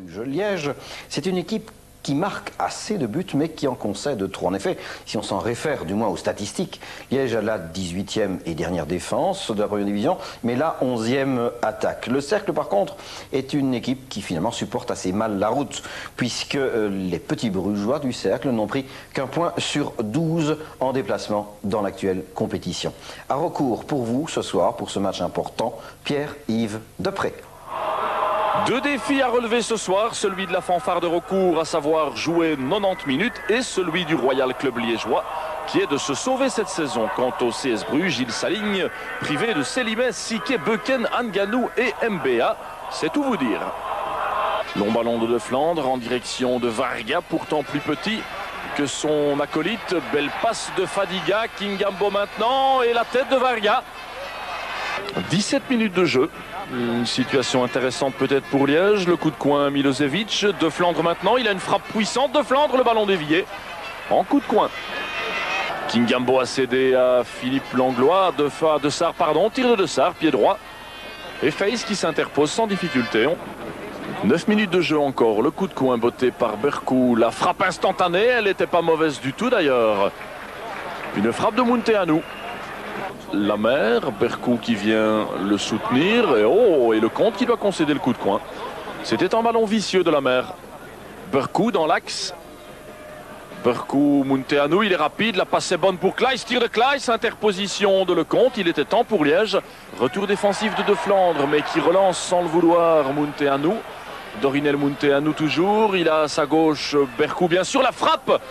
Liège, c'est une équipe qui marque assez de buts, mais qui en concède trop. En effet, si on s'en réfère du moins aux statistiques, Liège a la 18e et dernière défense de la première division, mais la 11e attaque. Le Cercle, par contre, est une équipe qui finalement supporte assez mal la route, puisque les petits brugeois du Cercle n'ont pris qu'un point sur 12 en déplacement dans l'actuelle compétition. À recours pour vous ce soir, pour ce match important, Pierre-Yves Depré. Deux défis à relever ce soir, celui de la fanfare de recours, à savoir jouer 90 minutes, et celui du Royal Club liégeois, qui est de se sauver cette saison. Quant au CS Bruges, il s'aligne, privé de Célimès, Siké, Beuken, Nganou et MBA. C'est tout vous dire. Long ballon de Flandre en direction de Varga, pourtant plus petit que son acolyte. Belle passe de Fadiga, Kingambo maintenant, et la tête de Varga. 17 minutes de jeu. Une situation intéressante peut-être pour Liège. Le coup de coin Milosevic. De Flandre maintenant. Il a une frappe puissante de Flandre. Le ballon dévié. En coup de coin. Kingambo a cédé à Philippe Langlois. De Sar, pardon. Tir de Sar, pied droit. Et Face qui s'interpose sans difficulté. 9 minutes de jeu encore. Le coup de coin botté par Berkou. La frappe instantanée. Elle n'était pas mauvaise du tout d'ailleurs. Une frappe de Munteanu. La mer, Berkou qui vient le soutenir, et le Comte qui doit concéder le coup de coin. C'était un ballon vicieux de la mer. Berkou dans l'axe. Berkou, Munteanu, il est rapide, la passe est bonne pour Kleiss, tir de Kleiss, interposition de Lecomte, il était temps pour Liège. Retour défensif de Flandre, mais qui relance sans le vouloir Munteanu. Dorinel Munteanu toujours, il a à sa gauche Berkou bien sûr, la frappe.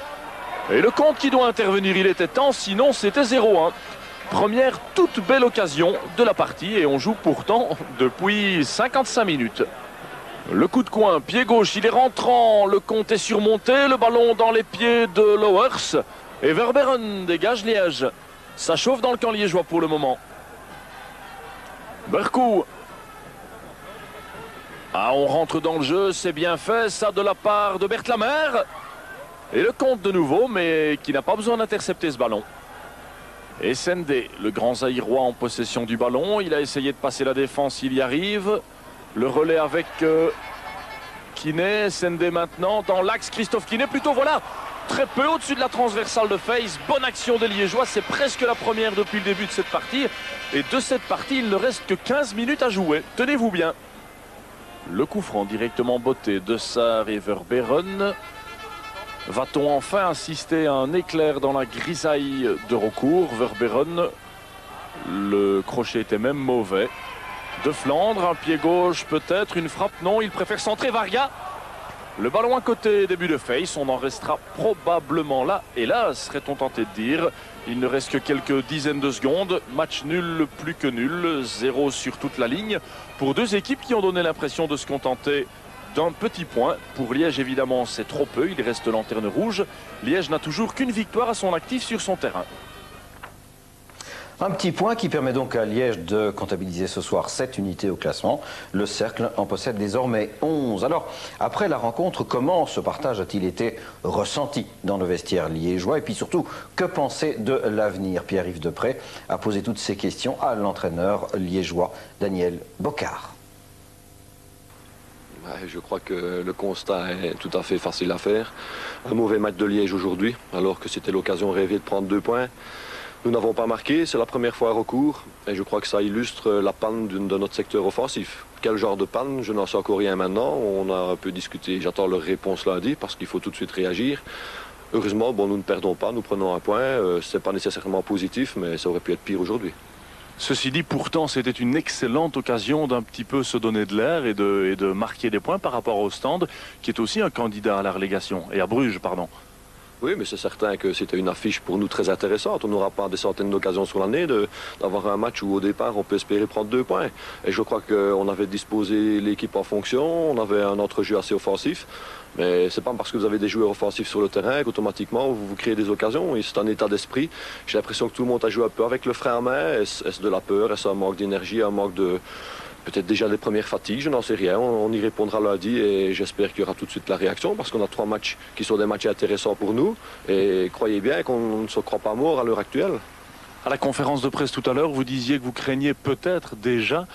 Et Lecomte qui doit intervenir, il était temps, sinon c'était 0-1. Première toute belle occasion de la partie et on joue pourtant depuis 55 minutes. Le coup de coin, pied gauche, il est rentrant, le compte est surmonté, le ballon dans les pieds de Lowers. Et Verberen dégage Liège. Ça chauffe dans le camp liégeois pour le moment. Berkou. Ah, on rentre dans le jeu, c'est bien fait, ça de la part de Bert Lamer. Et le compte de nouveau, mais qui n'a pas besoin d'intercepter ce ballon. Et Sendé, le grand Zaïrois en possession du ballon. Il a essayé de passer la défense, il y arrive. Le relais avec Kiné. Sendé maintenant dans l'axe. Christophe Kiné plutôt, voilà. Très peu au-dessus de la transversale de Face. Bonne action des Liégeois. C'est presque la première depuis le début de cette partie. Et de cette partie, il ne reste que 15 minutes à jouer. Tenez-vous bien. Le coup franc directement botté de Sar et Verberen. Va-t-on enfin assister à un éclair dans la grisaille de recours? Verberen, le crochet était même mauvais. De Flandre, un pied gauche peut-être, une frappe, non, il préfère centrer Varga. Le ballon à côté, début de Face, on en restera probablement là. Et là, serait-on tenté de dire, il ne reste que quelques dizaines de secondes. Match nul, plus que nul, 0 sur toute la ligne. Pour deux équipes qui ont donné l'impression de se contenter d'un petit point. Pour Liège, évidemment, c'est trop peu. Il reste lanterne rouge. Liège n'a toujours qu'une victoire à son actif sur son terrain. Un petit point qui permet donc à Liège de comptabiliser ce soir 7 unités au classement. Le Cercle en possède désormais 11. Alors, après la rencontre, comment ce partage a-t-il été ressenti dans le vestiaire liégeois? Et puis surtout, que penser de l'avenir? Pierre-Yves Depré a posé toutes ces questions à l'entraîneur liégeois Daniel Bocard. Je crois que le constat est tout à fait facile à faire. Un mauvais match de Liège aujourd'hui, alors que c'était l'occasion rêvée de prendre 2 points. Nous n'avons pas marqué, c'est la première fois à recours. Et je crois que ça illustre la panne de notre secteur offensif. Quel genre de panne? Je n'en sais encore rien maintenant. On a un peu discuté, j'attends leur réponse lundi, parce qu'il faut tout de suite réagir. Heureusement, nous ne perdons pas, nous prenons un point. Ce n'est pas nécessairement positif, mais ça aurait pu être pire aujourd'hui. Ceci dit, pourtant, c'était une excellente occasion d'un petit peu se donner de l'air et de marquer des points par rapport au Stand, qui est aussi un candidat à la relégation, et à Bruges, pardon. Oui, mais c'est certain que c'était une affiche pour nous très intéressante. On n'aura pas des centaines d'occasions sur l'année d'avoir un match où au départ on peut espérer prendre 2 points. Et je crois qu'on avait disposé l'équipe en fonction, on avait un entrejeu assez offensif. Mais c'est pas parce que vous avez des joueurs offensifs sur le terrain qu'automatiquement vous créez des occasions. Et c'est un état d'esprit. J'ai l'impression que tout le monde a joué un peu avec le frein à main. Est-ce de la peur? Est-ce un manque d'énergie? Un manque de... Peut-être déjà des premières fatigues, je n'en sais rien. On y répondra lundi et j'espère qu'il y aura tout de suite la réaction parce qu'on a 3 matchs qui sont des matchs intéressants pour nous. Et croyez bien qu'on ne se croit pas mort à l'heure actuelle. À la conférence de presse tout à l'heure, vous disiez que vous craigniez peut-être déjà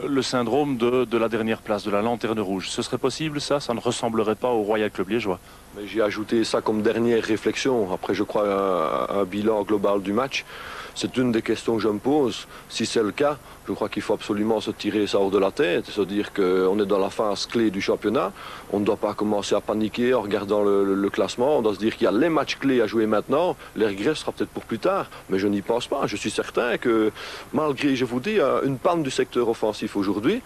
le syndrome de la dernière place, de la lanterne rouge. Ce serait possible ça? Ça ne ressemblerait pas au Royal Club Liégeois? Mais j'ai ajouté ça comme dernière réflexion. Après, je crois, un bilan global du match. C'est une des questions que je me pose. Si c'est le cas, je crois qu'il faut absolument se tirer ça hors de la tête, se dire qu'on est dans la phase clé du championnat. On ne doit pas commencer à paniquer en regardant le classement. On doit se dire qu'il y a les matchs clés à jouer maintenant. Les regrets sera peut-être pour plus tard, mais je n'y pense pas. Je suis certain que, malgré, je vous dis, une panne du secteur offensif aujourd'hui,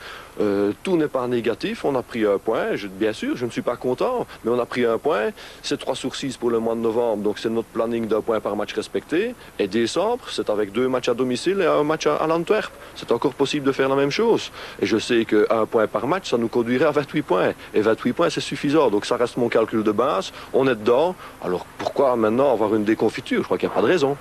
tout n'est pas négatif. On a pris un point. Bien sûr, je ne suis pas content, mais on a pris un point. C'est 3 sur 6 pour le mois de novembre, donc c'est notre planning d'un point par match respecté. Et décembre, c'est avec 2 matchs à domicile et un match à l'Antwerp. C'est encore possible de faire la même chose. Et je sais qu'un point par match, ça nous conduirait à 28 points. Et 28 points, c'est suffisant. Donc ça reste mon calcul de base. On est dedans. Alors pourquoi maintenant avoir une déconfiture? Je crois qu'il n'y a pas de raison.